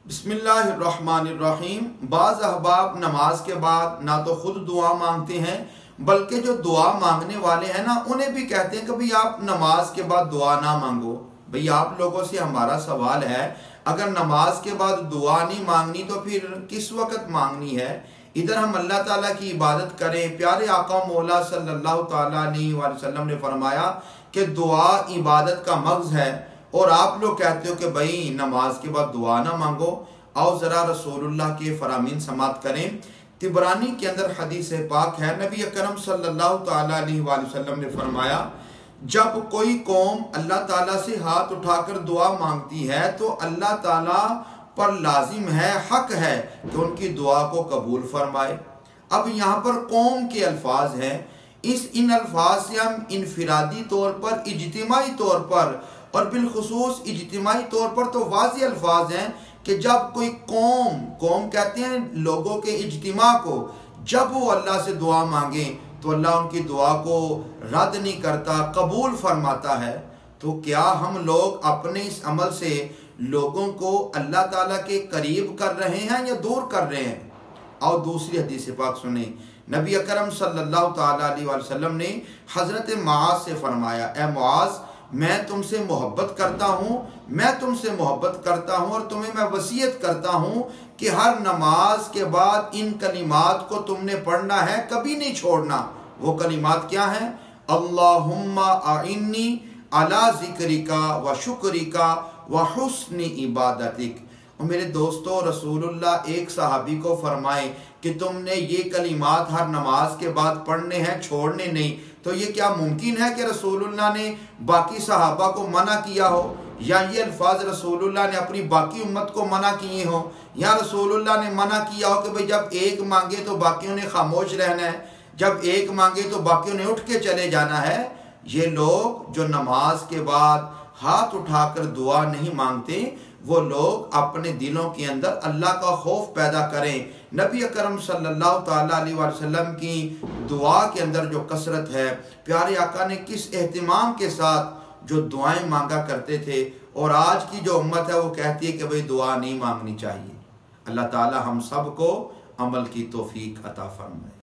बिस्मिल्लाहिर्रहमानिर्रहीम। बाज़ अहबाब नमाज के बाद ना तो खुद दुआ मांगते हैं, बल्कि जो दुआ मांगने वाले हैं ना उन्हें भी कहते हैं कि भाई आप नमाज के बाद दुआ ना मांगो। भाई आप लोगों से हमारा सवाल है, अगर नमाज के बाद दुआ नहीं मांगनी तो फिर किस वक़्त मांगनी है? इधर हम अल्लाह ताला की इबादत करें। प्यारे आका मौला सल्लल्लाहु ताला अलैहि वसल्लम ने फरमाया कि दुआ इबादत का मग़ज़ है, और आप लोग कहते हो कि भाई नमाज के बाद दुआ ना मांगो। आओ ज़रा रसूलुल्लाह के फरामीन समात करें। तिबरानी के अंदर हदीस पाक है, नबी अकरम सल्लल्लाहु ताला अलैहि वसल्लम ने फरमाया, जब कोई कौम अल्लाह ताला से हाथ उठाकर दुआ मांगती है तो अल्लाह ताला पर लाजिम है, हक है कि उनकी दुआ को कबूल फरमाए। अब यहाँ पर कौम के अल्फाज हैं, इन अल्फाज से हम इनफिरादी तौर पर, इज्तिमाई तौर पर और बिलखुसूस इज्तिमाई तौर पर तो वाज़ेह अल्फाज हैं कि जब कोई कौम कहते हैं लोगों के इज्तिमा को, जब वो अल्लाह से दुआ मांगे तो अल्लाह उनकी दुआ को रद्द नहीं करता, कबूल फरमाता है। तो क्या हम लोग अपने इस अमल से लोगों को अल्लाह ताला के करीब कर रहे हैं या दूर कर रहे हैं? और दूसरी हदीस पाक सुने, नबी अकरम सल्लल्लाहु ताला अलैहि वसल्लम ने हज़रत मुआज़ से फरमाया, ए मुआज़, मैं तुमसे मोहब्बत करता हूँ और तुम्हें मैं वसीयत करता हूँ कि हर नमाज के बाद इन कलिमात को तुमने पढ़ना है, कभी नहीं छोड़ना। वो कलिमात क्या हैं? अल्लाहुम्मा आइन्नी अला ज़िक्रिका व शुक्रिका व हुस्नि इबादतिक। और मेरे दोस्तों, रसूलुल्लाह एक सहाबी को फरमाए कि तुमने ये कलिमात हर नमाज के बाद पढ़ने हैं, छोड़ने नहीं। तो ये क्या मुमकिन है कि रसूलुल्लाह ने बाकी सहाबा को मना किया हो, या ये अल्फाज रसूलुल्लाह ने अपनी बाकी उम्मत को मना किए हो, या रसूलुल्लाह ने मना किया हो कि भाई जब एक मांगे तो बाकियों ने खामोश रहना है, जब एक मांगे तो बाकियों ने उठ के चले जाना है? ये लोग जो नमाज के बाद हाथ उठाकर दुआ नहीं मांगते, वो लोग अपने दिलों के अंदर अल्लाह का खौफ पैदा करें। नबी अकरम सल्लल्लाहु ताला अलैहि वसल्लम की दुआ के अंदर जो कसरत है, प्यारे आका ने किस एहतिमाम के साथ जो दुआएं मांगा करते थे, और आज की जो उम्मत है वो कहती है कि भाई दुआ नहीं मांगनी चाहिए। अल्लाह ताला हम सब को अमल की तौफीक अता फरमाए।